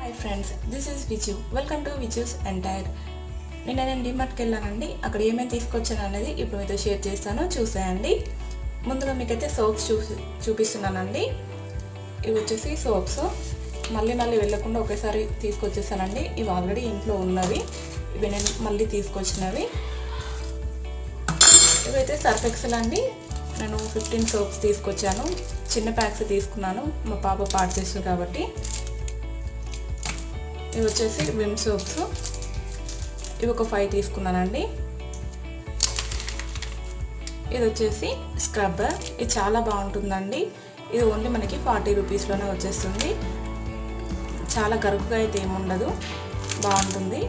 Hi friends, this is Viju. Welcome to Viju's entire. నేను డిమార్ట్కి వెళ్ళానండి. అక్కడ ఏమేమి తీసుకొచ్చాను అనేది ఇప్పుడు మీతో షేర్ చేస్తాను, చూసేయండి. ముందుగా మీకైతే సోప్స్ చూపిస్తున్నానండి. ఇవి వచ్చేసి సోప్స్ మళ్ళీ వెళ్ళకుండా ఒకేసారి తీసుకొచ్చేసానండి. ఇవి ఆల్రెడీ ఇంట్లో ఉన్నవి, ఇవి నేను మళ్ళీ తీసుకొచ్చినవి. ఇవైతే సర్ఫ్ ఎక్సెల్ అండి. నేను 15 సోప్స్ తీసుకొచ్చాను. చిన్న ప్యాక్స్ తీసుకున్నాను, మా పాప పాడు చేస్తుంది కాబట్టి. ఇవి వచ్చేసి విమ్ సోప్స్, ఇవి ఒక 5 తీసుకున్నానండి. ఇది వచ్చేసి స్క్రబ్బర్, ఇది చాలా బాగుంటుందండి. ఇది ఓన్లీ మనకి 40 రూపీస్లోనే వచ్చేస్తుంది. చాలా గరుకుగా అయితే ఏముండదు, బాగుంటుంది.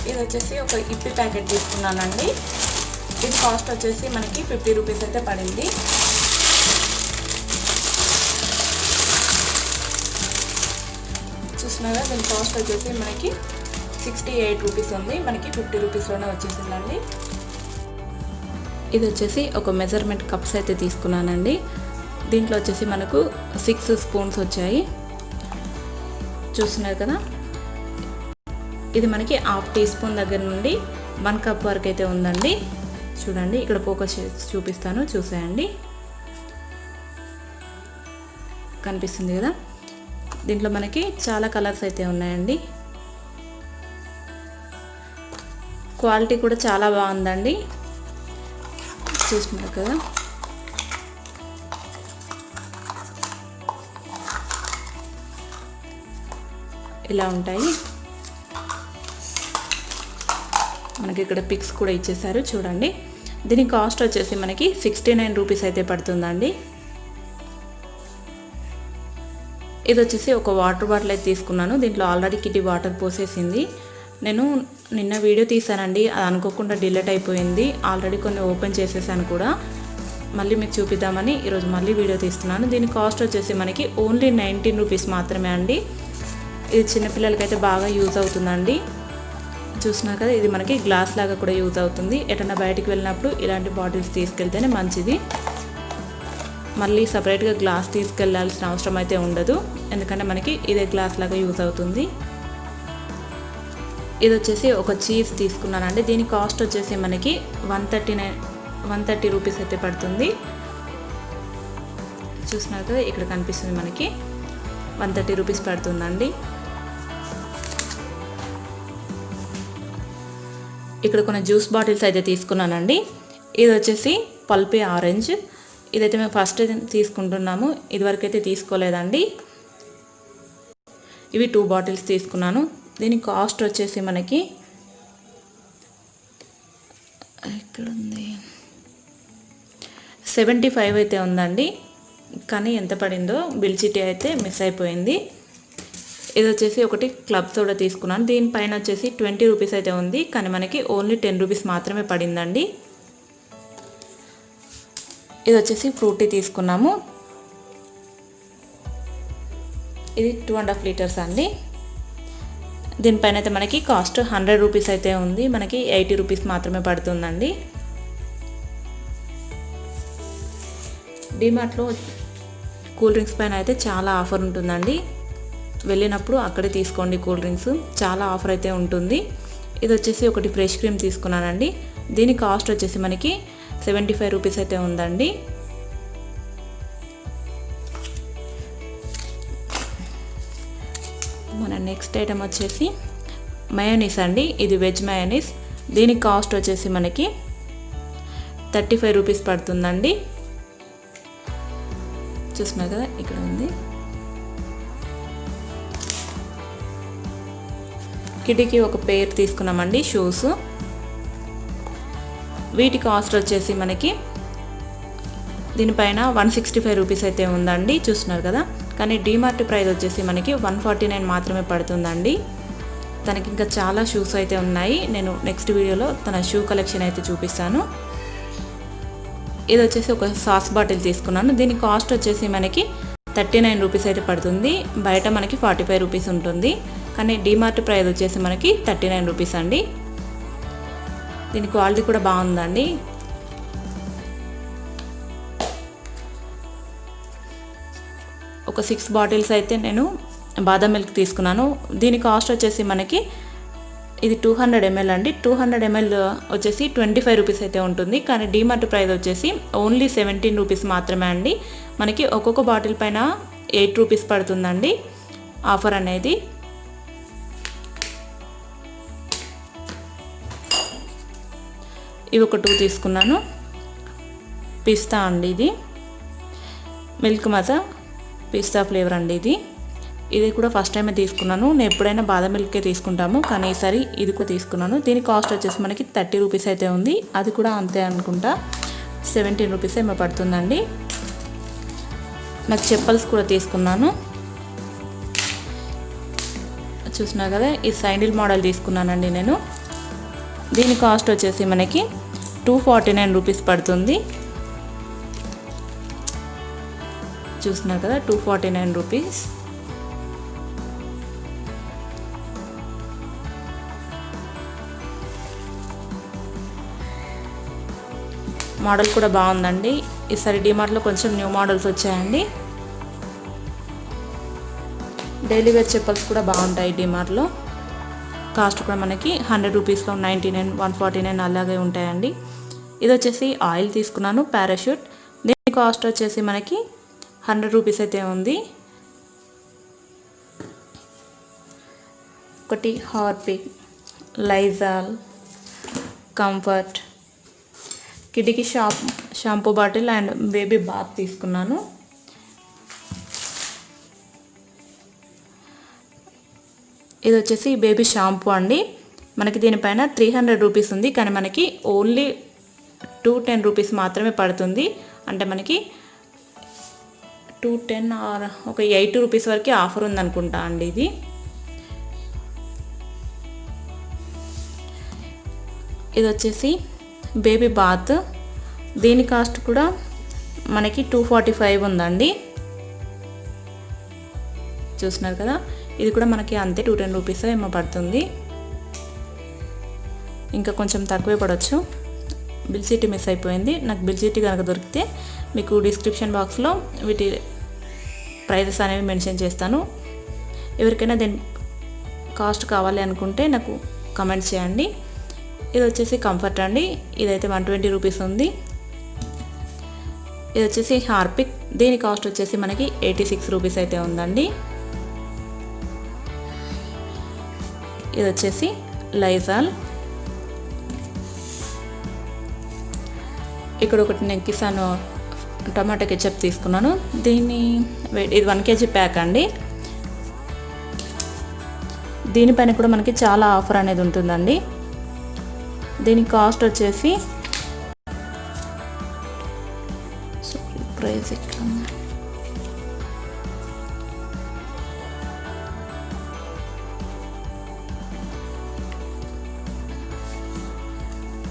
ఇది వచ్చేసి ఒక ఇప్పి ప్యాకెట్ తీసుకున్నానండి. ఇది కాస్ట్ వచ్చేసి మనకి 50 రూపీస్ అయితే పడింది. చూస్తున్నారా, దీని కాస్ట్ వచ్చేసి మనకి 68 రూపీస్ ఉంది. మనకి 50 రూపీస్లోనే వచ్చేసిందండి. ఇది వచ్చేసి ఒక మెజర్మెంట్ కప్స్ అయితే తీసుకున్నానండి. దీంట్లో వచ్చేసి మనకు 6 స్పూన్స్ వచ్చాయి, చూస్తున్నారు కదా. ఇది మనకి ½ టీ స్పూన్ దగ్గర నుండి 1 కప్ వరకు అయితే ఉందండి. చూడండి, ఇక్కడ ఫోకస్ చేసి చూపిస్తాను, చూసేయండి. కనిపిస్తుంది కదా. దీంట్లో మనకి చాలా కలర్స్ అయితే ఉన్నాయండి. క్వాలిటీ కూడా చాలా బాగుందండి, చూస్తున్నారు కదా. ఇలా ఉంటాయి. మనకి ఇక్కడ పిక్స్ కూడా ఇచ్చేసారు, చూడండి. దీని కాస్ట్ వచ్చేసి మనకి 69 రూపీస్ అయితే పడుతుందండి. ఇది వచ్చేసి ఒక వాటర్ బాటిల్ అయితే తీసుకున్నాను. దీంట్లో ఆల్రెడీ కిటీ వాటర్ పోసేసింది. నేను నిన్న వీడియో తీసానండి, అది అనుకోకుండా డిలీట్ అయిపోయింది. ఆల్రెడీ కొన్ని ఓపెన్ చేసేసాను కూడా. మళ్ళీ మీకు చూపిద్దామని ఈరోజు మళ్ళీ వీడియో తీస్తున్నాను. దీని కాస్ట్ వచ్చేసి మనకి ఓన్లీ 19 రూపీస్ మాత్రమే అండి. ఇది చిన్నపిల్లలకైతే బాగా యూజ్ అవుతుందండి. చూస్తున్నారు కదా, ఇది మనకి గ్లాస్ లాగా కూడా యూజ్ అవుతుంది. ఎటన్నా బయటికి వెళ్ళినప్పుడు ఇలాంటి బాటిల్స్ తీసుకెళ్తేనే మంచిది. మళ్ళీ సపరేట్గా గ్లాస్ తీసుకెళ్లాల్సిన అవసరం అయితే ఉండదు, ఎందుకంటే మనకి ఇదే గ్లాస్ లాగా యూజ్ అవుతుంది. ఇది వచ్చేసి ఒక చీజ్ తీసుకున్నానండి. దీని కాస్ట్ వచ్చేసి మనకి 130 రూపీస్ అయితే పడుతుంది. చూస్తున్నారు కదా, ఇక్కడ కనిపిస్తుంది మనకి 130 రూపీస్ పడుతుందండి. ఇక్కడ కొన్ని జ్యూస్ బాటిల్స్ అయితే తీసుకున్నానండి. ఇది వచ్చేసి పల్పీ ఆరెంజ్. ఇదైతే మేము ఫస్ట్ తీసుకుంటున్నాము, ఇదివరకు అయితే తీసుకోలేదండి. ఇవి 2 బాటిల్స్ తీసుకున్నాను. దీని కాస్ట్ వచ్చేసి మనకి ఎక్కడుంది 75 అయితే ఉందండి. కానీ ఎంత పడిందో బిల్ చీటీ అయితే మిస్ అయిపోయింది. ఇది వచ్చేసి ఒకటి క్లబ్ సోడా తీసుకున్నాను. దీనిపైన వచ్చేసి 20 రూపీస్ అయితే ఉంది, కానీ మనకి ఓన్లీ 10 రూపీస్ మాత్రమే పడిందండి. ఇది వచ్చేసి ఫ్రూటీ తీసుకున్నాము. ఇది 2.5 లీటర్స్ అండి. దీనిపైన అయితే మనకి కాస్ట్ 100 రూపీస్ అయితే ఉంది, మనకి 80 రూపీస్ మాత్రమే పడుతుందండి. డిమార్ట్లో కూల్ డ్రింక్స్ పైన అయితే చాలా ఆఫర్ ఉంటుందండి. వెళ్ళినప్పుడు అక్కడే తీసుకోండి కూల్ డ్రింక్స్, చాలా ఆఫర్ అయితే ఉంటుంది. ఇది వచ్చేసి ఒకటి ఫ్రెష్ క్రీమ్ తీసుకున్నానండి. దీని కాస్ట్ వచ్చేసి మనకి 75 రూపీస్ అయితే ఉందండి. మన నెక్స్ట్ ఐటమ్ వచ్చేసి మయోనీస్ అండి. ఇది వెజ్ మయోనీస్. దీని కాస్ట్ వచ్చేసి మనకి 35 రూపీస్ పడుతుందండి. చూస్తున్నారు కదా, ఇక్కడ ఉంది. కిటికీ ఒక పేర్ తీసుకున్నామండి, షూస్. వీటి కాస్ట్ వచ్చేసి మనకి దీనిపైన 165 రూపీస్ అయితే ఉందండి, చూస్తున్నారు కదా. కానీ డిమార్ట్ ప్రైస్ వచ్చేసి మనకి 149 మాత్రమే పడుతుందండి. తనకి ఇంకా చాలా షూస్ అయితే ఉన్నాయి. నేను నెక్స్ట్ వీడియోలో తన షూ కలెక్షన్ అయితే చూపిస్తాను. ఇది వచ్చేసి ఒక సాస్ బాటిల్ తీసుకున్నాను. దీని కాస్ట్ వచ్చేసి మనకి 39 రూపీస్ అయితే పడుతుంది. బయట మనకి 45 రూపీస్ ఉంటుంది, కానీ డిమార్ట్ ప్రైస్ వచ్చేసి మనకి 39 రూపీస్ అండి. దీని క్వాలిటీ కూడా బాగుందండి. ఒక ఒక 6 బాటిల్స్ అయితే నేను బాదం మిల్క్ తీసుకున్నాను. దీని కాస్ట్ వచ్చేసి మనకి ఇది 200 ml అండి. 200 ml వచ్చేసి 25 రూపీస్ అయితే ఉంటుంది. కానీ డీమార్ట్ ప్రైస్ వచ్చేసి ఓన్లీ 17 రూపీస్ మాత్రమే అండి. మనకి ఒక్కొక్క బాటిల్ పైన 8 రూపీస్ పడుతుందండి ఆఫర్ అనేది. ఇవి ఒక 2 తీసుకున్నాను. పిస్తా అండి, ఇది మిల్క్ మజా పిస్తా ఫ్లేవర్ అండి. ఇది కూడా ఫస్ట్ టైమే తీసుకున్నాను. నేను ఎప్పుడైనా బాదం మిల్కే తీసుకుంటాము, కానీ ఈసారి ఇది కూడా తీసుకున్నాను. దీని కాస్ట్ వచ్చేసి మనకి 30 రూపీస్ అయితే ఉంది. అది కూడా అంతే అనుకుంటా, 17 రూపీస్ ఏమో పడుతుందండి. నాకు చెప్పల్స్ కూడా తీసుకున్నాను. చూసినా కదా, ఈ సైండిల్ మోడల్ తీసుకున్నానండి నేను. దీని కాస్ట్ వచ్చేసి మనకి 249 రూపీస్ పడుతుంది. చూసినా కదా, 249 రూపీస్. మోడల్ కూడా బాగుందండి. ఈసారి డిమార్ట్లో కొంచెం న్యూ మోడల్స్ వచ్చాయండి. డైలీ వేర్ చెప్పల్స్ కూడా బాగుంటాయి డిమార్ట్లో. కాస్ట్ కూడా మనకి 100 రూపీస్లో 99, 149 అలాగే ఉంటాయండి. ఇది వచ్చేసి ఆయిల్ తీసుకున్నాను, పారాషూట్. దీని కాస్ట్ వచ్చేసి మనకి 100 రూపీస్ అయితే ఉంది. ఒకటి హార్పిక్, లైజాల్, కంఫర్ట్, కిడ్డీకి shampoo bottle and baby bath తీసుకున్నాను. ఇది వచ్చేసి బేబీ షాంపూ అండి. మనకి దీనిపైన 300 రూపీస్ ఉంది, కానీ మనకి ఓన్లీ 210 రూపీస్ మాత్రమే పడుతుంది. అంటే మనకి 210 ఆర్ ఒక 80 రూపీస్ వరకు ఆఫర్ ఉందనుకుంటా అండి. ఇది వచ్చేసి బేబీ బాత్. దీని కాస్ట్ కూడా మనకి 245 ఉందండి. చూస్తున్నారు కదా, ఇది కూడా మనకి అంతే 210 రూపీస్ ఏమో పడుతుంది. ఇంకా కొంచెం తక్కువే పడవచ్చు. బిల్ చీటీ మిస్ అయిపోయింది. నాకు బిల్ చీటీ కనుక దొరికితే మీకు డిస్క్రిప్షన్ బాక్స్లో వీటి ప్రైజెస్ అనేవి మెన్షన్ చేస్తాను. ఎవరికైనా దీని కాస్ట్ కావాలి అనుకుంటే నాకు కమెంట్ చేయండి. ఇది వచ్చేసి కంఫర్ట్ అండి. ఇదైతే 120 రూపీస్ ఉంది. ఇది వచ్చేసి హార్పిక్. దీని కాస్ట్ వచ్చేసి మనకి 86 రూపీస్ అయితే ఉందండి. ఇది వచ్చేసి లైజాల్. ఇక్కడ ఒకటి నేను కిసాన్ టమాటో కెచప్ తీసుకున్నాను. ఇది 1 kg ప్యాక్ అండి. దీనిపైన కూడా మనకి చాలా ఆఫర్ అనేది ఉంటుందండి. దీని కాస్ట్ వచ్చేసి ప్రైస్ ఎట్లా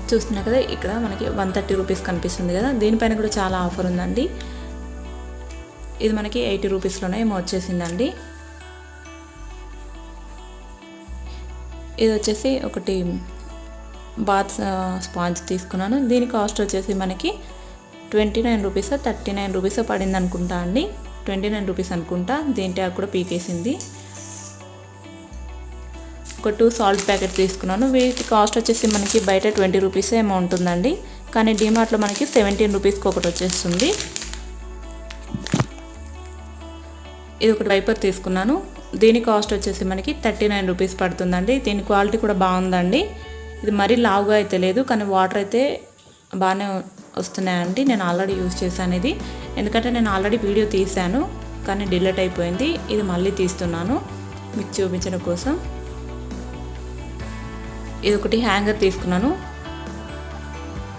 చూస్తున్నా కదా, ఇక్కడ మనకి 130 రూపీస్ కనిపిస్తుంది కదా. దీనిపైన కూడా చాలా ఆఫర్ ఉందండి. ఇది మనకి 80 రూపీస్లోనే ఏమో వచ్చేసిందండి. ఇది వచ్చేసి ఒకటి బాత్ స్పాంజ్ తీసుకున్నాను. దీని కాస్ట్ వచ్చేసి మనకి 29 రూపీస్ 39 రూపీస్ పడింది అనుకుంటా అండి. 29 రూపీస్ అనుకుంటా. దీని ట్యాగ్ కూడా పీకేసింది. ఒక 2 సాల్ట్ ప్యాకెట్ తీసుకున్నాను. వీటి కాస్ట్ వచ్చేసి మనకి బయట 20 రూపీస్ ఏమో ఉంటుందండి, కానీ డిమార్ట్లో మనకి 17 రూపీస్కి ఒకటి వచ్చేస్తుంది. ఇది ఒకటి వైపర్ తీసుకున్నాను. దీని కాస్ట్ వచ్చేసి మనకి 39 రూపీస్ పడుతుందండి. దీని క్వాలిటీ కూడా బాగుందండి. ఇది మరీ లావుగా అయితే లేదు, కానీ వాటర్ అయితే బాగానే వస్తున్నాయండి. నేను ఆల్రెడీ యూజ్ చేశాను ఇది, ఎందుకంటే నేను ఆల్రెడీ వీడియో తీశాను కానీ డిలీట్ అయిపోయింది. ఇది మళ్ళీ తీస్తున్నాను మీకు చూపించడం కోసం. ఇది ఒకటి హ్యాంగర్ తీసుకున్నాను.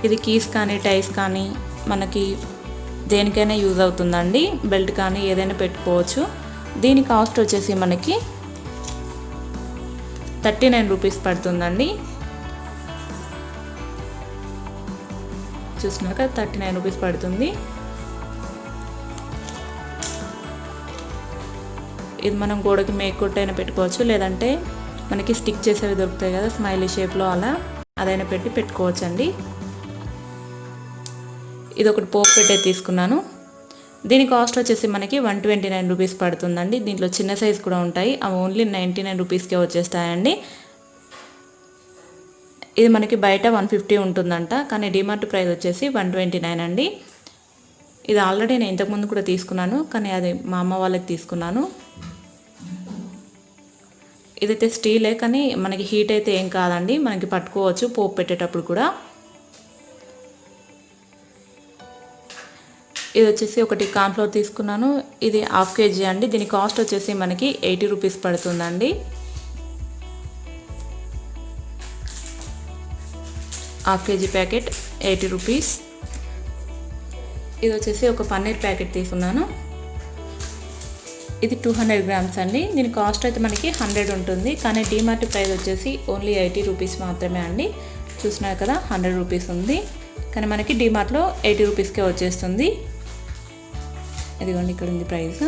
ఇది కీస్ కానీ టైస్ కానీ మనకి దేనికైనా యూజ్ అవుతుందండి. బెల్ట్ కానీ ఏదైనా పెట్టుకోవచ్చు. దీని కాస్ట్ వచ్చేసి మనకి 39 రూపీస్ పడుతుందండి. చూసినాక 39 రూపీస్ పడుతుంది. ఇది మనం గోడకి మేకొట్టైనా పెట్టుకోవచ్చు, లేదంటే మనకి స్టిక్ చేసేవి దొరుకుతాయి కదా స్మైలీ షేప్లో, అలా అదైనా పెట్టుకోవచ్చు అండి. ఇది ఒకటి పోపు పెట్టే తీసుకున్నాను. దీని కాస్ట్ వచ్చేసి మనకి 129 రూపీస్ పడుతుందండి. దీంట్లో చిన్న సైజ్ కూడా ఉంటాయి, అవి ఓన్లీ 99 రూపీస్కే వచ్చేస్తాయండి. ఇది మనకి బయట 150 ఉంటుందంట, కానీ డిమార్ట్ ప్రైస్ వచ్చేసి 129 అండి. ఇది ఆల్రెడీ నేను ఇంతకుముందు కూడా తీసుకున్నాను, కానీ అది మా అమ్మ వాళ్ళకి తీసుకున్నాను. ఇదైతే స్టీలే, కానీ మనకి హీట్ అయితే ఏం కాదండి, మనకి పట్టుకోవచ్చు పోపు పెట్టేటప్పుడు కూడా. ఇది వచ్చేసి ఒకటి కార్న్‌ఫ్లోర్ తీసుకున్నాను, ఇది 1/2 kg అండి. దీని కాస్ట్ వచ్చేసి మనకి 80 రూపీస్ పడుతుందండి. 1/2 kg ప్యాకెట్ 80 రూపీస్. ఇది వచ్చేసి ఒక పన్నీర్ ప్యాకెట్ తీసుకున్నాను, ఇది 200 గ్రామ్స్ అండి. దీని కాస్ట్ అయితే మనకి 100 ఉంటుంది, కానీ డిమార్ట్ ప్రైస్ వచ్చేసి ఓన్లీ 80 రూపీస్ మాత్రమే అండి. చూస్తున్నారు కదా 100 రూపీస్ ఉంది, కానీ మనకి డిమార్ట్లో 80 రూపీస్కే వచ్చేస్తుంది. ఇదిగోండి ఇక్కడ ఉంది ప్రైస్,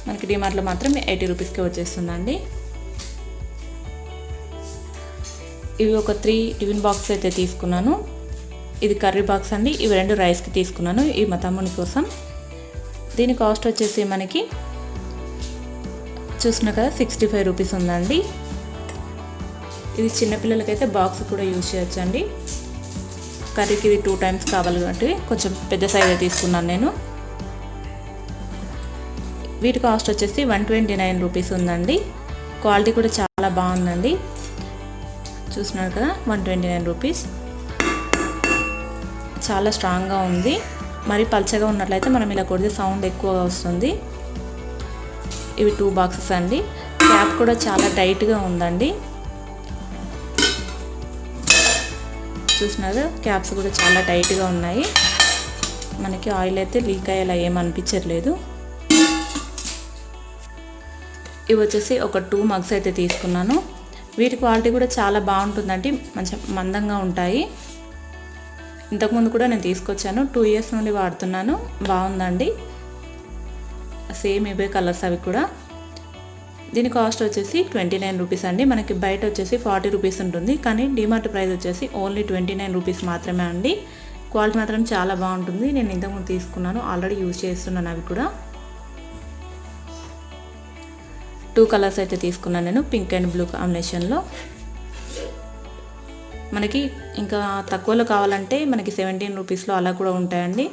మనకి డిమార్ట్లో మాత్రం 80 రూపీస్కే వచ్చేస్తుందండి. ఇవి ఒక 3 టిఫిన్ బాక్స్ అయితే తీసుకున్నాను. ఇది కర్రీ బాక్స్ అండి, ఇవి 2 రైస్కి తీసుకున్నాను, ఇవి మా తమ్ముని కోసం. దీని కాస్ట్ వచ్చేసి మనకి చూస్తున్నా కదా 65 రూపీస్ ఉందండి. ఇది చిన్నపిల్లలకైతే బాక్స్ కూడా యూజ్ చేయొచ్చండి. కర్రీకి ఇది 2 టైమ్స్ కావాలి కాబట్టి కొంచెం పెద్ద సైజే తీసుకున్నాను నేను. వీటి కాస్ట్ వచ్చేసి 129 రూపీస్ ఉందండి. క్వాలిటీ కూడా చాలా బాగుందండి. చూస్తున్నారు కదా 129 రూపీస్. చాలా స్ట్రాంగ్గా ఉంది. మరి పల్చగా ఉన్నట్లయితే మనం ఇలా కొడితే సౌండ్ ఎక్కువగా వస్తుంది. ఇవి 2 బాక్సెస్ అండి. క్యాప్ కూడా చాలా టైట్గా ఉందండి. చూస్తున్నారు క్యాప్స్ కూడా చాలా టైట్గా ఉన్నాయి. మనకి ఆయిల్ అయితే లీక్ అయ్యేలా ఏమనిపించట్లేదు. ఇవి వచ్చేసి ఒక 2 మగ్స్ అయితే తీసుకున్నాను. వీటి క్వాలిటీ కూడా చాలా బాగుంటుందండి, మంచి మందంగా ఉంటాయి. ఇంతకుముందు కూడా నేను తీసుకొచ్చాను, 2 ఇయర్స్ నుండి వాడుతున్నాను, బాగుందండి. సేమ్ ఇవే కలర్స్ అవి కూడా. దీని కాస్ట్ వచ్చేసి 29 రూపీస్ అండి. మనకి బయట వచ్చేసి 40 రూపీస్ ఉంటుంది, కానీ డిమార్ట్ ప్రైస్ వచ్చేసి ఓన్లీ 29 రూపీస్ మాత్రమే అండి. క్వాలిటీ మాత్రం చాలా బాగుంటుంది. నేను ఇంతకుముందు తీసుకున్నాను, ఆల్రెడీ యూజ్ చేస్తున్నాను. అవి కూడా 2 కలర్స్ అయితే తీసుకున్నాను నేను, పింక్ అండ్ బ్లూ కాంబినేషన్లో. మనకి ఇంకా తక్కువలో కావాలంటే మనకి 17 రూపీస్లో అలా కూడా ఉంటాయండి.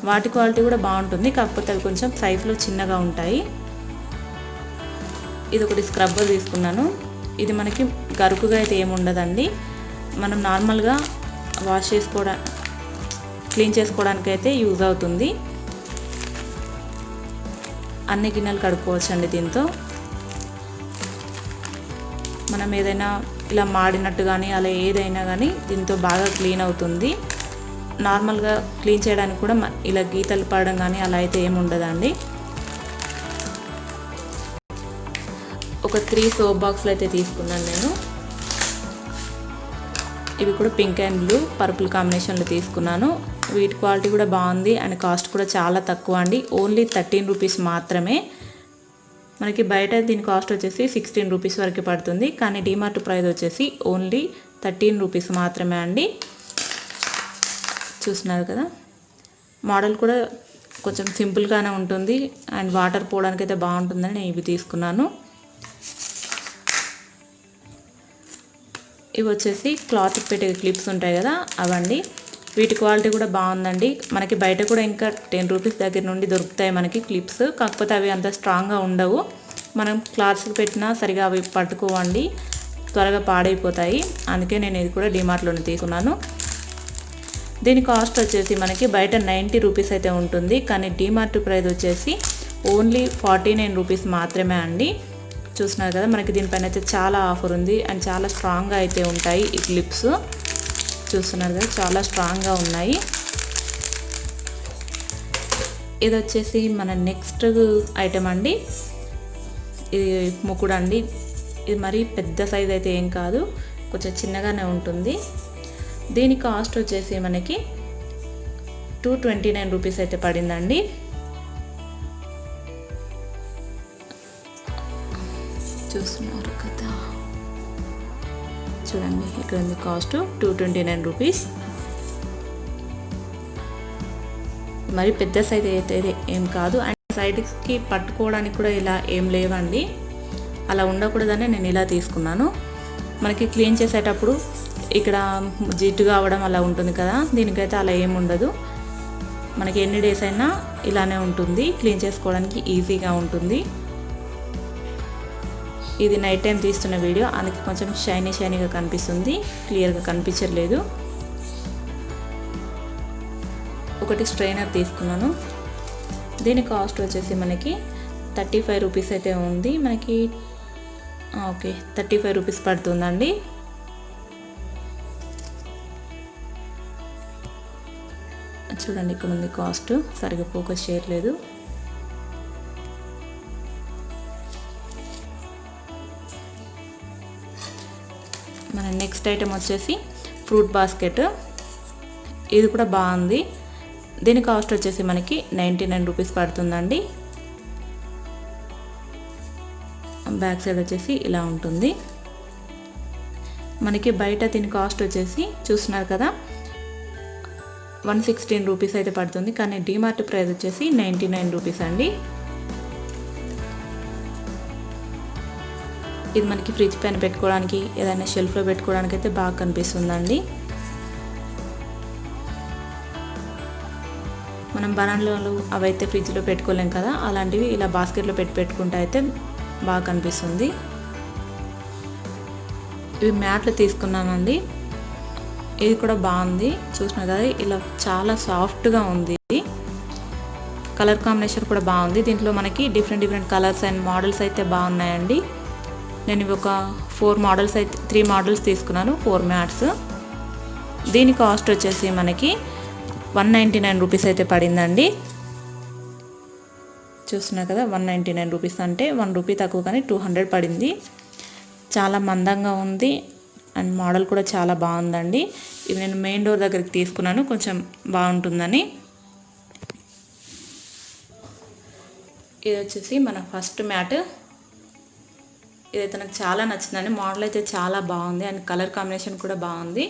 వాటి క్వాలిటీ కూడా బాగుంటుంది, కాకపోతే అవి కొంచెం సైజులో చిన్నగా ఉంటాయి. ఇది ఒకటి స్క్రబ్బర్ తీసుకున్నాను. ఇది మనకి గరుకుగా అయితే ఏమి ఉండదండి. మనం నార్మల్గా క్లీన్ చేసుకోవడానికి అయితే యూజ్ అవుతుంది. అన్ని గిన్నెలు కడుక్కోవచ్చండి దీంతో. మనం ఏదైనా ఇలా మాడినట్టు కానీ అలా ఏదైనా కానీ దీంతో బాగా క్లీన్ అవుతుంది. నార్మల్గా క్లీన్ చేయడానికి కూడా ఇలా గీతలు పడడం కానీ అలా అయితే ఏమి ఉండదండి. ఒక 3 సోప్ బాక్స్లు అయితే తీసుకున్నాను నేను. ఇవి కూడా పింక్ అండ్ బ్లూ పర్పుల్ కాంబినేషన్లో తీసుకున్నాను. వీటి క్వాలిటీ కూడా బాగుంది అండ్ కాస్ట్ కూడా చాలా తక్కువ అండి, ఓన్లీ 13 రూపీస్ మాత్రమే. మనకి బయట దీని కాస్ట్ వచ్చేసి 16 రూపీస్ వరకు పడుతుంది, కానీ డిమార్ట్ ప్రైస్ వచ్చేసి ఓన్లీ 13 రూపీస్ మాత్రమే అండి. చూస్తున్నారు కదా మోడల్ కూడా కొంచెం సింపుల్గానే ఉంటుంది అండ్ వాటర్ పోవడానికి అయితే బాగుంటుందని నేను ఇవి తీసుకున్నాను. ఇవి వచ్చేసి క్లాత్ పెట్టే క్లిప్స్ ఉంటాయి కదా అవండి. వీటి క్వాలిటీ కూడా బాగుందండి. మనకి బయట కూడా ఇంకా 10 రూపీస్ దగ్గర నుండి దొరుకుతాయి మనకి క్లిప్స్, కాకపోతే అవి అంత స్ట్రాంగ్గా ఉండవు. మనం క్లాత్స్కి పెట్టినా సరిగా అవి పట్టుకోవండి, త్వరగా పాడైపోతాయి. అందుకే నేను ఇది కూడా డిమార్ట్లోనే తీసుకున్నాను. దీని కాస్ట్ వచ్చేసి మనకి బయట 90 రూపీస్ అయితే ఉంటుంది, కానీ డిమార్ట్ ప్రైస్ వచ్చేసి ఓన్లీ 49 రూపీస్ మాత్రమే అండి. చూస్తున్నారు కదా మనకి దీనిపైన అయితే చాలా ఆఫర్ ఉంది అండ్ చాలా స్ట్రాంగ్గా అయితే ఉంటాయి ఈ క్లిప్స్. చూస్తున్నారు కదా చాలా స్ట్రాంగ్గా ఉన్నాయి. ఇది వచ్చేసి మన నెక్స్ట్ ఐటమ్ అండి. ఇది ముకుడు అండి. ఇది మరీ పెద్ద సైజ్ అయితే ఏం కాదు, కొంచెం చిన్నగానే ఉంటుంది. దీని కాస్ట్ వచ్చేసి మనకి 229 రూపీస్ అయితే పడిందండి. చూస్తున్నారు కదా చూడండి ఇక్కడ ఉంది కాస్ట్ 229 రూపీస్. మరి పెద్ద సైజ్ అయితే ఏం కాదు. అండ్ సైడ్కి పట్టుకోవడానికి కూడా ఇలా ఏం లేవండి. అలా ఉండకూడదని నేను ఇలా తీసుకున్నాను. మనకి క్లీన్ చేసేటప్పుడు ఇక్కడ జిడ్డుగా అవ్వడం అలా ఉంటుంది కదా, దీనికైతే అలా ఏమి ఉండదు. మనకి ఎన్ని డేస్ అయినా ఇలానే ఉంటుంది, క్లీన్ చేసుకోవడానికి ఈజీగా ఉంటుంది. ఇది నైట్ టైం తీస్తున్న వీడియో, అందుకే కొంచెం షైనీగా కనిపిస్తుంది, క్లియర్గా కనిపించట్లేదు. ఒకటి స్ట్రైనర్ తీసుకున్నాను. దీని కాస్ట్ వచ్చేసి మనకి 35 రూపీస్ అయితే ఉంది. మనకి ఓకే 35 రూపీస్ పడుతుందండి. చూడండి ఇక్కడ ఉంది కాస్ట్, సరిగ్గా ఫోకస్ చేయట్లేదు. మన నెక్స్ట్ ఐటెం వచ్చేసి ఫ్రూట్ బాస్కెట్. ఇది కూడా బాగుంది. దీని కాస్ట్ వచ్చేసి మనకి 99 రూపీస్ పడుతుందండి. బ్యాక్ సైడ్ వచ్చేసి ఇలా ఉంటుంది. మనకి బయట దీని కాస్ట్ వచ్చేసి చూస్తున్నారు కదా 116 రూపీస్ అయితే పడుతుంది, కానీ డిమార్ట్ ప్రైస్ వచ్చేసి 99 రూపీస్ అండి. ఇది మనకి ఫ్రిడ్జ్ పైన పెట్టుకోవడానికి, ఏదైనా షెల్ఫ్లో పెట్టుకోవడానికి అయితే బాగా కనిపిస్తుందండి. మనం బనానాలు అవైతే ఫ్రిడ్జ్లో పెట్టుకోలేం కదా, అలాంటివి ఇలా బాస్కెట్లో పెట్టుకుంటే అయితే బాగా కనిపిస్తుంది. ఇవి మ్యాట్లు తీసుకున్నానండి. ఇది కూడా బాగుంది, చూసినా కదా ఇలా చాలా సాఫ్ట్గా ఉంది. కలర్ కాంబినేషన్ కూడా బాగుంది. దీంట్లో మనకి డిఫరెంట్ కలర్స్ అండ్ మోడల్స్ అయితే బాగున్నాయండి. నేను ఇవి ఒక 3 మోడల్స్ తీసుకున్నాను, 4 మ్యాట్స్. దీని కాస్ట్ వచ్చేసి మనకి 199 రూపీస్ అయితే పడిందండి. చూస్తున్నా కదా 199 రూపీస్ అంటే 1 రూపీ తక్కువ, కానీ 200 పడింది. చాలా మందంగా ఉంది అండ్ మోడల్ కూడా చాలా బాగుందండి. ఇది నేను మెయిన్ డోర్ దగ్గరికి తీసుకున్నాను, కొంచెం బాగుంటుందని. ఇది వచ్చేసి మన ఫస్ట్ మ్యాట్. ఇదైతే నాకు చాలా నచ్చిందండి. మోడల్ అయితే చాలా బాగుంది అండ్ కలర్ కాంబినేషన్ కూడా బాగుంది.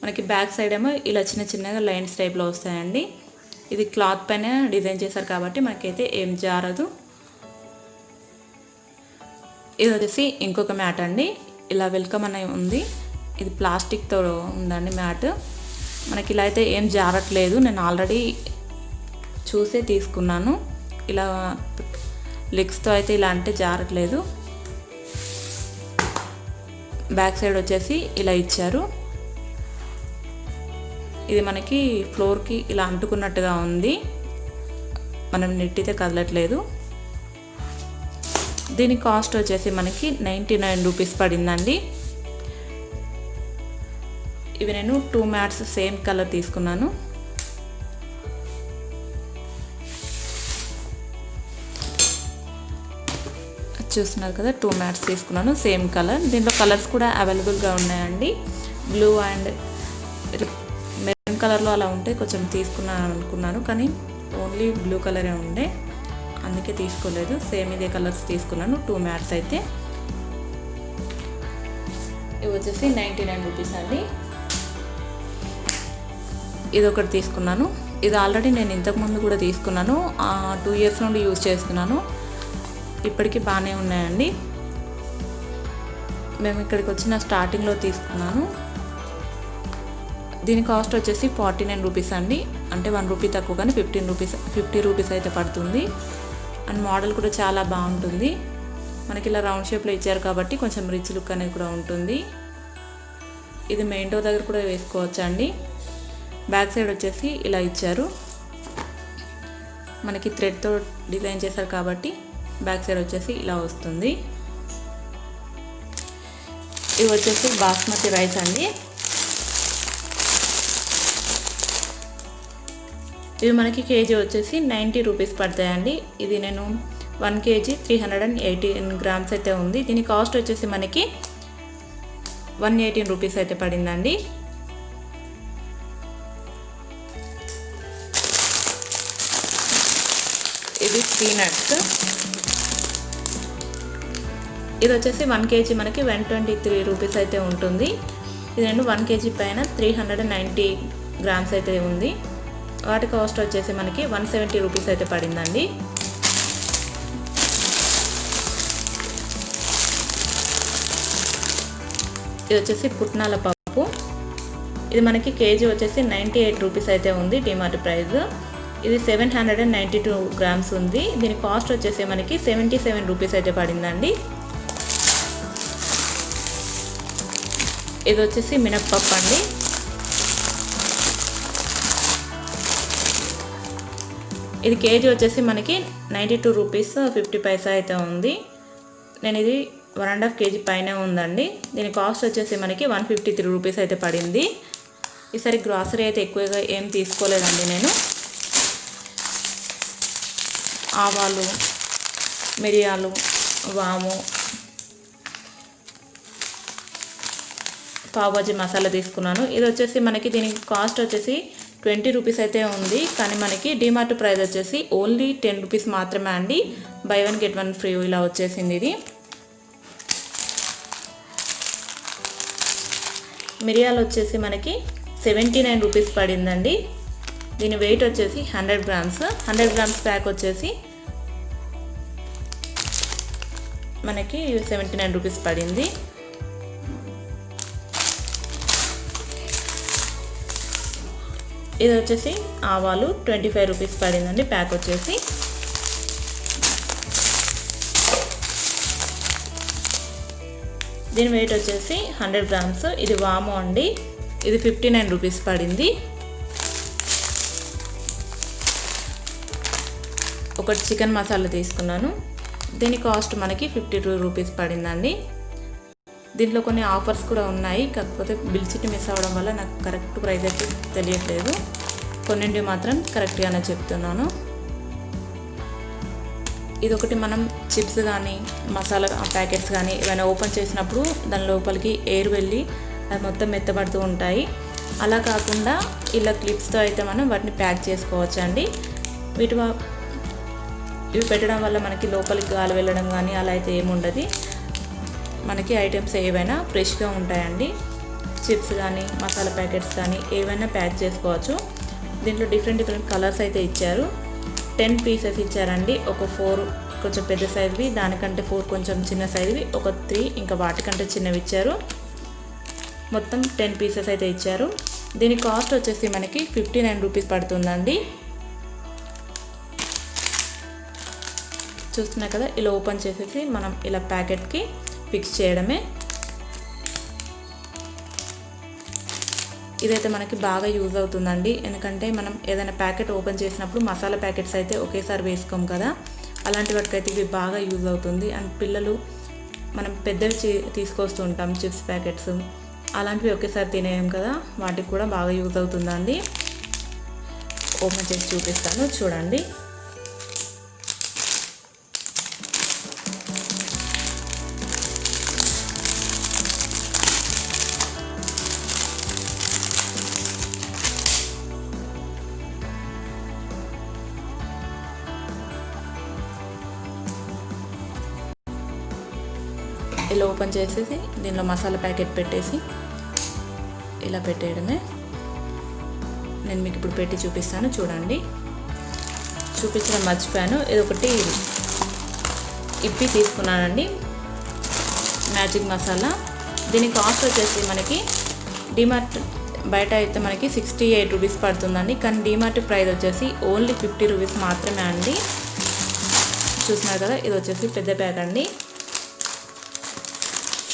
మనకి బ్యాక్ సైడ్ ఏమో ఇలా చిన్నగా లైన్స్ టైప్లో వస్తాయండి. ఇది క్లాత్ పైన డిజైన్ చేశారు కాబట్టి మనకైతే ఏం జారదు. ఇది వచ్చేసి ఇంకొక మ్యాట్ అండి. ఇలా వెల్కమ్ అని ఉంది. ఇది ప్లాస్టిక్తో ఉందండి మ్యాట్. మనకి ఇలా అయితే ఏం జారట్లేదు. నేను ఆల్రెడీ చూసే తీసుకున్నాను. ఇలా లెగ్స్తో అయితే ఇలా అంటే జారట్లేదు. బ్యాక్ సైడ్ వచ్చేసి ఇలా ఇచ్చారు. ఇది మనకి ఫ్లోర్కి ఇలా అంటుకున్నట్టుగా ఉంది, మనం నెట్టితే కదలట్లేదు. దీని కాస్ట్ వచ్చేసి మనకి 99 రూపీస్ పడిందండి. ఇవి నేను 2 మ్యాట్స్ సేమ్ కలర్ తీసుకున్నాను. చూస్తున్నారు కదా 2 మ్యాట్స్ తీసుకున్నాను సేమ్ కలర్. దీంట్లో కలర్స్ కూడా అవైలబుల్గా ఉన్నాయండి. బ్లూ అండ్ మెరూన్ కలర్లో అలా ఉంటే కొంచెం తీసుకున్నాను అనుకున్నాను, కానీ ఓన్లీ బ్లూ కలరే ఉండే, అందుకే తీసుకోలేదు. సేమ్ ఇదే కలర్స్ తీసుకున్నాను 2 మ్యాట్స్ అయితే. ఇవి వచ్చేసి 99 రూపీస్ అండి. ఇది ఒకటి తీసుకున్నాను. ఇది ఆల్రెడీ నేను ఇంతకుముందు కూడా తీసుకున్నాను, 2 ఇయర్స్ నుండి యూజ్ చేస్తున్నాను. ఇప్పటికీ బాగానే ఉన్నాయండి. మేము ఇక్కడికి వచ్చిన స్టార్టింగ్లో తీసుకున్నాను. దీని కాస్ట్ వచ్చేసి 49 రూపీస్ అండి. అంటే 1 రూపీ తక్కువ, కానీ 50 రూపీస్ అయితే పడుతుంది. అండ్ మోడల్ కూడా చాలా బాగుంటుంది. మనకి ఇలా రౌండ్ షేప్లో ఇచ్చారు కాబట్టి కొంచెం రిచ్ లుక్ అనేది కూడా ఉంటుంది. ఇది మెయిన్ డోర్ దగ్గర కూడా వేసుకోవచ్చు అండి. బ్యాక్ సైడ్ వచ్చేసి ఇలా ఇచ్చారు. మనకి థ్రెడ్తో డిజైన్ చేశారు కాబట్టి బ్యాక్ సైడ్ వచ్చేసి ఇలా వస్తుంది. ఇవి వచ్చేసి బాస్మతి రైస్ అండి. ఇవి మనకి కేజీ వచ్చేసి 90 రూపీస్ పడతాయండి. ఇది నేను 1 కేజీ 318 గ్రామ్స్ అయితే ఉంది. దీని కాస్ట్ వచ్చేసి మనకి 118 రూపీస్ అయితే పడిందండి. ఇది పీనట్స్. ఇది వచ్చేసి 1 కేజీ మనకి 123 రూపీస్ అయితే ఉంటుంది. ఇది నేను 1 కేజీ పైన 390 గ్రామ్స్ అయితే ఉంది. వాటి కాస్ట్ వచ్చేసి మనకి 170 రూపీస్ అయితే పడిందండి. ఇది వచ్చేసి పుట్నాల పప్పు. ఇది మనకి కేజీ వచ్చేసి 98 రూపీస్ అయితే ఉంది డిమార్ట్ ప్రైస్. ఇది 792 గ్రామ్స్ ఉంది. దీని కాస్ట్ వచ్చేసి మనకి 77 రూపీస్ అయితే పడిందండి. ఇది వచ్చేసి మినప్పప్పు అండి. ఇది కేజీ వచ్చేసి మనకి 92 రూపీస్ 50 పైసా అయితే ఉంది. నేను ఇది 1.5 కేజీ పైనే ఉందండి. దీని కాస్ట్ వచ్చేసి మనకి 153 రూపీస్ అయితే పడింది. ఈసారి గ్రాసరీ అయితే ఎక్కువగా ఏం తీసుకోలేదండి నేను. ఆవాలు, మిరియాలు, వాము, పావుబాజీ మసాలా తీసుకున్నాను. ఇది వచ్చేసి మనకి దీని కాస్ట్ వచ్చేసి 20 రూపీస్ అయితే ఉంది. కానీ మనకి డిమార్ట్ ప్రైస్ వచ్చేసి ఓన్లీ 10 రూపీస్ మాత్రమే అండి. బై 1 గెట్ 1 ఫ్రీ ఇలా వచ్చేసింది ఇది. మిరియాలు వచ్చేసి మనకి 79 రూపీస్ పడిందండి. దీని వెయిట్ వచ్చేసి 100 గ్రామ్స్. 100 గ్రామ్స్ ప్యాక్ వచ్చేసి మనకి 79 రూపీస్ పడింది. ఇది వచ్చేసి ఆవాలు 25 రూపీస్ పడిందండి ప్యాక్ వచ్చేసి. దీని వెయిట్ వచ్చేసి 100 గ్రామ్స్. ఇది వాము అండి. ఇది 59 రూపీస్ పడింది. ఒకటి చికెన్ మసాలా తీసుకున్నాను. దీని కాస్ట్ మనకి 52 రూపీస్ పడిందండి. దీంట్లో కొన్ని ఆఫర్స్ కూడా ఉన్నాయి. కాకపోతే బిల్ షీట్ మిస్ అవ్వడం వల్ల నాకు కరెక్ట్ ప్రైస్ అయితే తెలియట్లేదు. కొన్నింటి మాత్రం కరెక్ట్గానే చెప్తున్నాను. ఇదొకటి మనం చిప్స్ కానీ మసాలా ప్యాకెట్స్ కానీ ఏమైనా ఓపెన్ చేసినప్పుడు దాని లోపలికి ఎయిర్ వెళ్ళి అది మొత్తం మెత్తబడుతూ ఉంటాయి. అలా కాకుండా ఇలా క్లిప్స్తో అయితే మనం వాటిని ప్యాక్ చేసుకోవచ్చు అండి. ఇవి పెట్టడం వల్ల మనకి లోపలికి గాలి వెళ్ళడం కానీ అలా అయితే ఏముండదు. మనకి ఐటమ్స్ ఏవైనా ఫ్రెష్గా ఉంటాయండి. చిప్స్ కానీ మసాలా ప్యాకెట్స్ కానీ ఏవైనా ప్యాక్ చేసుకోవచ్చు. దీంట్లో డిఫరెంట్ కలర్స్ అయితే ఇచ్చారు. 10 పీసెస్ ఇచ్చారండి. ఒక 4 కొంచెం పెద్ద సైజువి, దానికంటే 4 కొంచెం చిన్న సైజువి, ఒక 3 ఇంకా వాటికంటే చిన్నవి ఇచ్చారు. మొత్తం 10 పీసెస్ అయితే ఇచ్చారు. దీని కాస్ట్ వచ్చేసి మనకి 59 రూపీస్ పడుతుందండి. చూస్తున్నా కదా, ఇలా ఓపెన్ చేసేసి మనం ఇలా ప్యాకెట్కి ఫిక్స్ చేయడమే. ఇదైతే మనకి బాగా యూజ్ అవుతుందండి. ఎందుకంటే మనం ఏదైనా ప్యాకెట్ ఓపెన్ చేసినప్పుడు మసాలా ప్యాకెట్స్ అయితే ఒకేసారి వేసుకోం కదా, అలాంటి వాటికైతే ఇవి బాగా యూజ్ అవుతుంది. అండ్ పిల్లలు మనం పెద్దవి తీసుకొస్తూ ఉంటాం చిప్స్ ప్యాకెట్స్, అలాంటివి ఒకేసారి తినేయం కదా, వాటికి కూడా బాగా యూజ్ అవుతుందండి. ఓపెన్ చేసి చూపిస్తాను చూడండి. ఇలా ఓపెన్ చేసేసి దీనిలో మసాలా ప్యాకెట్ పెట్టేసి ఇలా పెట్టేయడమే. నేను మీకు ఇప్పుడు పెట్టి చూపిస్తాను చూడండి. చూపించడం మర్చిపోయాను. ఇది ఒకటి ఇప్పి తీసుకున్నానండి, మ్యాజిక్ మసాలా. దీని కాస్ట్ వచ్చేసి మనకి డిమార్ట్ బయట అయితే మనకి 68 రూపీస్ పడుతుందండి. కానీ డిమార్ట్ ప్రైస్ వచ్చేసి ఓన్లీ 50 రూపీస్ మాత్రమే అండి. చూస్తున్నారు కదా, ఇది వచ్చేసి పెద్ద ప్యాక్ అండి.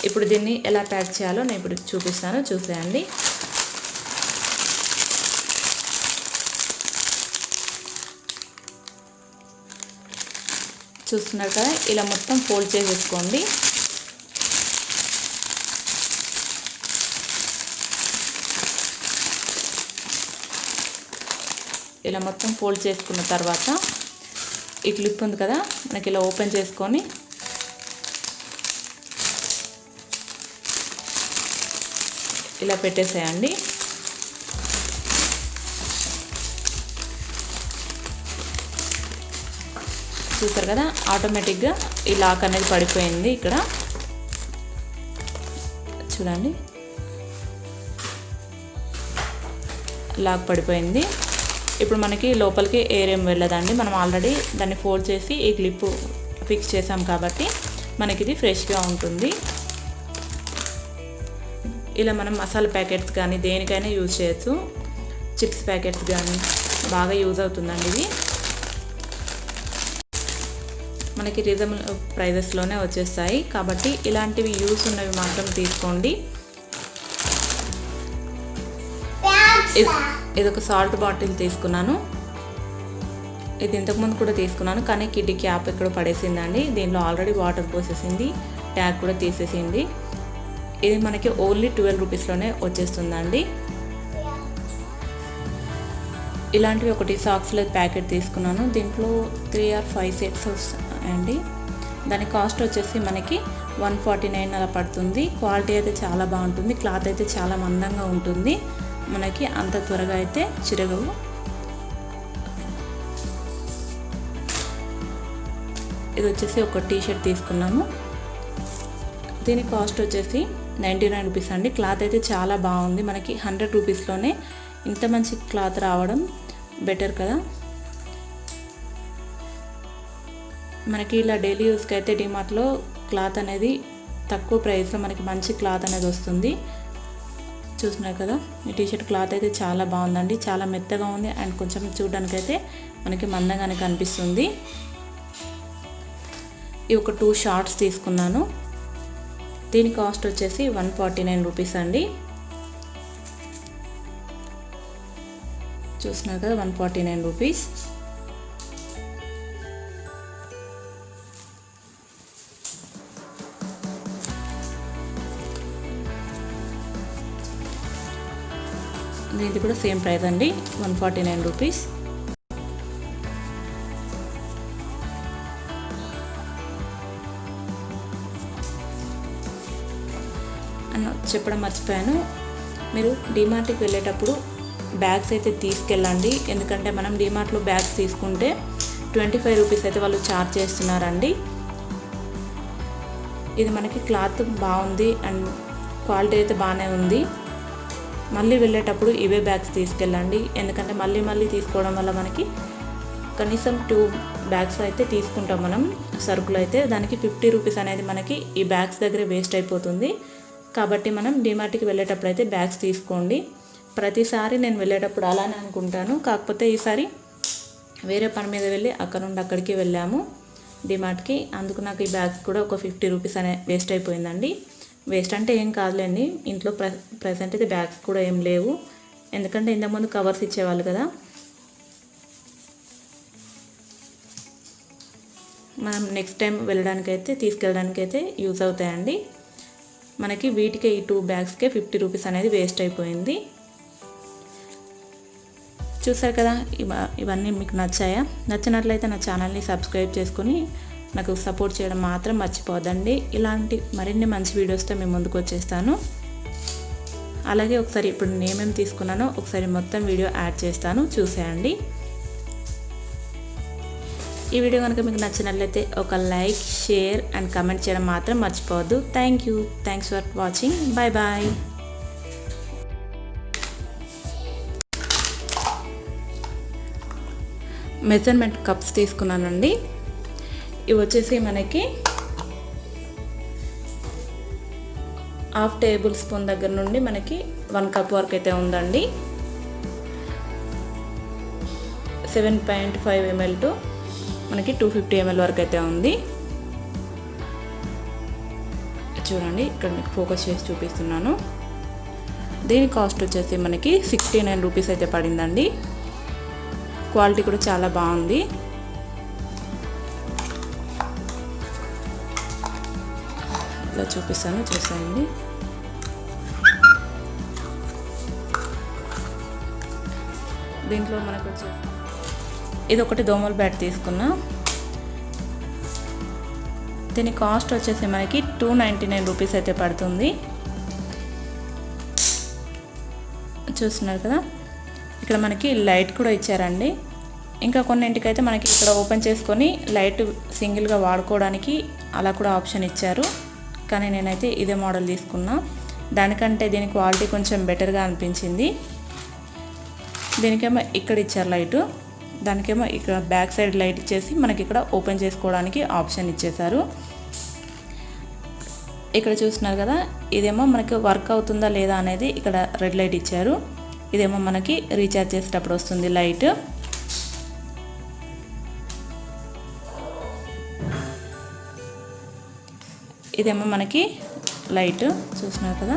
ఇప్పుడు దీన్ని ఎలా ప్యాక్ చేయాలో నేను ఇప్పుడు చూపిస్తాను, చూసేయండి. చూస్తున్నారు కదా, ఇలా మొత్తం ఫోల్డ్ చేసేసుకోండి. ఇలా మొత్తం ఫోల్డ్ చేసుకున్న తర్వాత ఈ క్లిప్ ఉంది కదా, మనకి ఇలా ఓపెన్ చేసుకొని ఇలా పెట్టేసేయండి. చూసారు కదా, ఆటోమేటిక్గా ఈ లాక్ అనేది పడిపోయింది. ఇక్కడ చూడండి, లాక్ పడిపోయింది. ఇప్పుడు మనకి లోపలికి ఎయిర్ ఏం వెళ్ళదండి. మనం ఆల్రెడీ దాన్ని ఫోల్డ్ చేసి ఈ క్లిప్ ఫిక్స్ చేసాం కాబట్టి మనకి ఇది ఫ్రెష్గా ఉంటుంది. ఇలా మనం మసాలా ప్యాకెట్స్ కానీ దేనికైనా యూజ్ చేయొచ్చు. చిప్స్ ప్యాకెట్స్ కానీ బాగా యూజ్ అవుతుందండి ఇది. మనకి రీజనబుల్ ప్రైజెస్లోనే వచ్చేస్తాయి కాబట్టి ఇలాంటివి యూజ్ ఉన్నవి మాత్రం తీసుకోండి. ఇది ఒక సాల్ట్ బాటిల్ తీసుకున్నాను. ఇది ఇంతకుముందు కూడా తీసుకున్నాను కానీ కిడ్డీ క్యాప్ ఇక్కడ పడేసిందండి. దీనిలో ఆల్రెడీ వాటర్ పోసేసింది, ట్యాగ్ కూడా తీసేసింది. ఇది మనకి ఓన్లీ 12 రూపీస్లోనే వచ్చేస్తుందండి. ఇలాంటివి ఒకటి సాక్స్లో ప్యాకెట్ తీసుకున్నాను. దీంట్లో 3 or 5 సెట్స్ వస్తాయండి. దాని కాస్ట్ వచ్చేసి మనకి 149 అలా పడుతుంది. క్వాలిటీ అయితే చాలా బాగుంటుంది. క్లాత్ అయితే చాలా మందంగా ఉంటుంది. మనకి అంత త్వరగా అయితే చిరగవు. ఇది వచ్చేసి ఒక టీషర్ట్ తీసుకున్నాము. దీని కాస్ట్ వచ్చేసి 99 రూపీస్ అండి. క్లాత్ అయితే చాలా బాగుంది. మనకి 100 రూపీస్లోనే ఇంత మంచి క్లాత్ రావడం బెటర్ కదా. మనకి ఇలా డైలీ యూస్కి అయితే డిమార్ట్లో క్లాత్ అనేది తక్కువ ప్రైస్లో మనకి మంచి క్లాత్ అనేది వస్తుంది. చూస్తున్నారు కదా, ఈ టీషర్ట్ క్లాత్ అయితే చాలా బాగుందండి. చాలా మెత్తగా ఉంది అండ్ కొంచెం చూడడానికి అయితే మనకి మందంగానే కనిపిస్తుంది. ఈ ఒక 2 షార్ట్స్ తీసుకున్నాను. దీని కాస్ట్ వచ్చేసి 149 రూపీస్ అండి. చూస్తున్నారు కదా, 149 రూపీస్. దీనికి కూడా సేమ్ ప్రైస్ అండి, 149 రూపీస్. చెప్పడం మర్చిపోయాను, మీరు డిమార్ట్కి వెళ్ళేటప్పుడు బ్యాగ్స్ అయితే తీసుకెళ్ళండి. ఎందుకంటే మనం డిమార్ట్లో బ్యాగ్స్ తీసుకుంటే 25 రూపీస్ అయితే వాళ్ళు ఛార్జ్ చేస్తున్నారండి. ఇది మనకి క్లాత్ బాగుంది అండ్ క్వాలిటీ అయితే బాగానే ఉంది. మళ్ళీ వెళ్ళేటప్పుడు ఇవే బ్యాగ్స్ తీసుకెళ్ళండి. ఎందుకంటే మళ్ళీ తీసుకోవడం వల్ల మనకి కనీసం 2 బ్యాగ్స్ అయితే తీసుకుంటాం మనం సరుకులు అయితే. దానికి 50 రూపీస్ అనేది మనకి ఈ బ్యాగ్స్ దగ్గర వేస్ట్ అయిపోతుంది. కాబట్టి మనం డిమార్ట్కి వెళ్ళేటప్పుడు అయితే బ్యాగ్స్ తీసుకోండి. ప్రతిసారి నేను వెళ్ళేటప్పుడు అలానే అనుకుంటాను. కాకపోతే ఈసారి వేరే పని మీద వెళ్ళి అక్కడ నుండి అక్కడికి వెళ్ళాము డిమార్ట్కి. అందుకు నాకు ఈ బ్యాగ్స్ కూడా ఒక 50 రూపీస్ అనే వేస్ట్ అయిపోయిందండి. వేస్ట్ అంటే ఏం కాదులేండి, ఇంట్లో ప్రజెంట్ అయితే బ్యాగ్స్ కూడా ఏం లేవు. ఎందుకంటే ఇంతకుముందు కవర్స్ ఇచ్చేవాళ్ళు కదా. మనం నెక్స్ట్ టైం వెళ్ళడానికైతే తీసుకెళ్ళడానికైతే యూజ్ అవుతాయండి. మనకి వీటికే ఈ 2 బ్యాగ్స్కే 50 రూపీస్ అనేది వేస్ట్ అయిపోయింది. చూసారు కదా, ఇవన్నీ మీకు నచ్చాయా? నచ్చినట్లయితే నా ఛానల్ని సబ్స్క్రైబ్ చేసుకొని నాకు సపోర్ట్ చేయడం మాత్రం మర్చిపోద్దండి. ఇలాంటి మరిన్ని మంచి వీడియోస్తో మేము ముందుకు వచ్చేస్తాను. అలాగే ఒకసారి ఇప్పుడు నేనేమేమి తీసుకున్నానో ఒకసారి మొత్తం వీడియో యాడ్ చేస్తాను, చూసేయండి. ఈ వీడియో కనుక మీకు నచ్చినట్లయితే ఒక లైక్, షేర్ అండ్ కమెంట్ చేయడం మాత్రం మర్చిపోవద్దు. Thanks for watching. Bye. Measurement cups తీసుకున్నానండి. ఇవి వచ్చేసి మనకి 1/2 టేబుల్ స్పూన్ దగ్గర నుండి మనకి 1 కప్ వరకు అయితే ఉందండి. 7.5 ml టు మనకి 250 ml వరకు అయితే ఉంది. చూడండి, ఇక్కడ మీకు ఫోకస్ చేసి చూపిస్తున్నాను. దీని కాస్ట్ వచ్చేసి మనకి 69 రూపీస్ అయితే పడిందండి. క్వాలిటీ కూడా చాలా బాగుంది. ఇలా చూపిస్తాను, చూసేయండి. దీంట్లో మనకు వచ్చే ఇది ఒకటి దోమల బ్యాట్ తీసుకున్నా. దీని కాస్ట్ వచ్చేసి మనకి 299 రూపీస్ అయితే పడుతుంది. చూస్తున్నారు కదా, ఇక్కడ మనకి లైట్ కూడా ఇచ్చారండి. ఇంకా కొన్నింటికైతే మనకి ఇక్కడ ఓపెన్ చేసుకొని లైట్ సింగిల్గా వాడుకోవడానికి అలా కూడా ఆప్షన్ ఇచ్చారు. కానీ నేనైతే ఇదే మోడల్ తీసుకున్నా. దానికంటే దీని క్వాలిటీ కొంచెం బెటర్గా అనిపించింది. దీనికేమో ఇక్కడ ఇచ్చారు లైటు, దానికేమో ఇక్కడ బ్యాక్ సైడ్ లైట్ ఇచ్చేసి మనకి ఇక్కడ ఓపెన్ చేసుకోవడానికి ఆప్షన్ ఇచ్చేసారు. ఇక్కడ చూస్తున్నారు కదా, ఇదేమో మనకి వర్క్ అవుతుందా లేదా అనేది ఇక్కడ రెడ్ లైట్ ఇచ్చారు. ఇదేమో మనకి రీఛార్జ్ చేసేటప్పుడు వస్తుంది లైట్. ఇదేమో మనకి లైట్ చూస్తున్నారు కదా,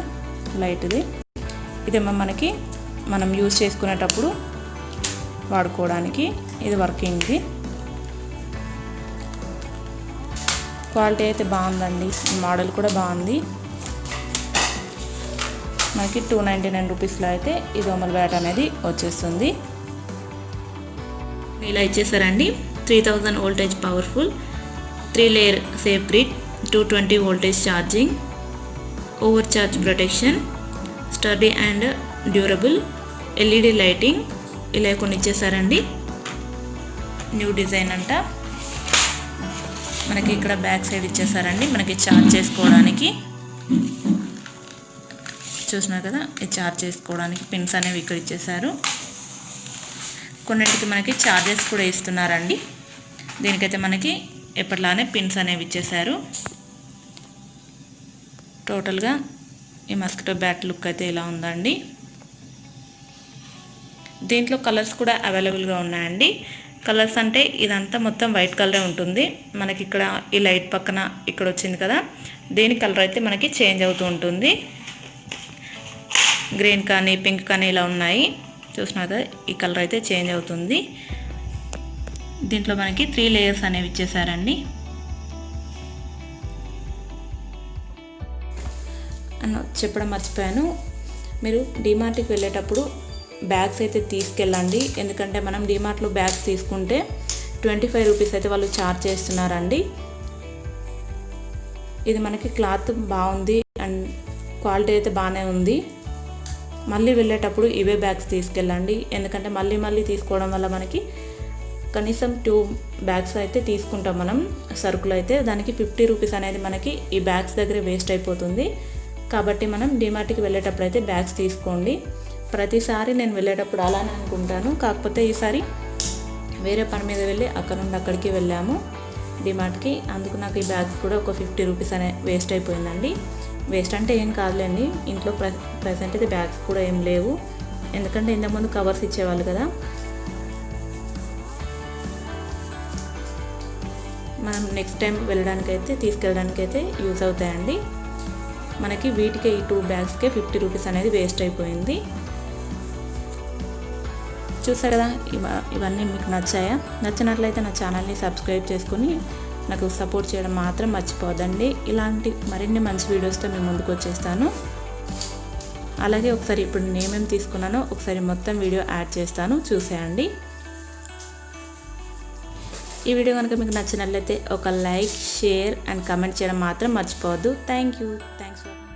లైట్ ఇదేమో మనకి మనం యూజ్ చేసుకునేటప్పుడు వాడుకోవడానికి ఇది వర్కింగ్ది. క్వాలిటీ అయితే బాగుందండి, మోడల్ కూడా బాగుంది. మనకి 299 రూపీస్లో అయితే ఈ దోమల బ్యాట్ అనేది వచ్చేస్తుంది. ఇలా ఇచ్చేసారండి. 3000 voltage powerful, 3 layer safe grid, 220 voltage charging, over charge protection, study and durable, LED lighting, ఇలా కొన్ని ఇచ్చేసారండి. న్యూ డిజైన్ అంట. మనకి ఇక్కడ బ్యాక్ సైడ్ ఇచ్చేసారండి మనకి ఛార్జ్ చేసుకోవడానికి. చూస్తున్నారు కదా, ఇది ఛార్జ్ చేసుకోవడానికి పిన్స్ అనేవి ఇక్కడ ఇచ్చేసారు. కొన్నింటికి మనకి ఛార్జెస్ కూడా ఇస్తున్నారండి. దీనికైతే మనకి ఎప్పటిలానే పిన్స్ అనేవి ఇచ్చేసారు. టోటల్గా ఈ మస్కిటో బ్యాట్ లుక్ అయితే ఇలా ఉందండి. దీంట్లో కలర్స్ కూడా అవైలబుల్గా ఉన్నాయండి. కలర్స్ అంటే ఇదంతా మొత్తం వైట్ కలరే ఉంటుంది. మనకి ఇక్కడ ఈ లైట్ పక్కన ఇక్కడ వచ్చింది కదా, దీని కలర్ అయితే మనకి చేంజ్ అవుతూ ఉంటుంది. గ్రీన్ కానీ పింక్ కానీ ఇలా ఉన్నాయి. చూస్తున్నారు కదా, ఈ కలర్ అయితే చేంజ్ అవుతుంది. దీంట్లో మనకి 3 లేయర్స్ అనేవి ఇచ్చేసారండి. చెప్పడం మర్చిపోయాను, మీరు డిమార్ట్కి వెళ్ళేటప్పుడు బ్యాగ్స్ అయితే తీసుకెళ్ళండి. ఎందుకంటే మనం డిమార్ట్లో బ్యాగ్స్ తీసుకుంటే 25 రూపీస్ అయితే వాళ్ళు ఛార్జ్ చేస్తున్నారండి. ఇది మనకి క్లాత్ బాగుంది అండ్ క్వాలిటీ అయితే బాగానే ఉంది. మళ్ళీ వెళ్ళేటప్పుడు ఇవే బ్యాగ్స్ తీసుకెళ్ళండి. ఎందుకంటే మళ్ళీ తీసుకోవడం వల్ల మనకి కనీసం 2 బ్యాగ్స్ అయితే తీసుకుంటాం మనం సరుకులు అయితే, దానికి 50 రూపీస్ అనేది మనకి ఈ బ్యాగ్స్ దగ్గర వేస్ట్ అయిపోతుంది. కాబట్టి మనం డిమార్ట్కి వెళ్ళేటప్పుడు అయితే బ్యాగ్స్ తీసుకోండి. ప్రతిసారి నేను వెళ్ళేటప్పుడు అలానే అనుకుంటాను, కాకపోతే ఈసారి వేరే పని మీద వెళ్ళి అక్కడ నుండి అక్కడికి వెళ్ళాము డిమార్ట్కి. అందుకు నాకు ఈ బ్యాగ్స్ కూడా ఒక 50 రూపీస్ అనే వేస్ట్ అయిపోయిందండి. వేస్ట్ అంటే ఏం కాదులేండి, ఇంట్లో ప్రజెంట్ అయితే బ్యాగ్స్ కూడా ఏం లేవు. ఎందుకంటే ఇంతకుముందు కవర్స్ ఇచ్చేవాళ్ళు కదా. మనం నెక్స్ట్ టైం వెళ్ళడానికైతే తీసుకెళ్ళడానికైతే యూజ్ అవుతాయండి. మనకి వీటికే ఈ 2 బ్యాగ్స్కే 50 రూపీస్ అనేది వేస్ట్ అయిపోయింది. చూసారు కదా, ఇవన్నీ మీకు నచ్చాయా? నచ్చినట్లయితే నా ఛానల్ని సబ్స్క్రైబ్ చేసుకొని నాకు సపోర్ట్ చేయడం మాత్రం మర్చిపోదండి. ఇలాంటి మరిన్ని మంచి వీడియోస్తో మేము ముందుకు వచ్చేస్తాను. అలాగే ఒకసారి ఇప్పుడు నేనేమేమి తీసుకున్నానో ఒకసారి మొత్తం వీడియో యాడ్ చేస్తాను, చూసేయండి. ఈ వీడియో కనుక మీకు నచ్చినట్లయితే ఒక లైక్, షేర్ అండ్ కామెంట్ చేయడం మాత్రం మర్చిపోవద్దు. Thanks for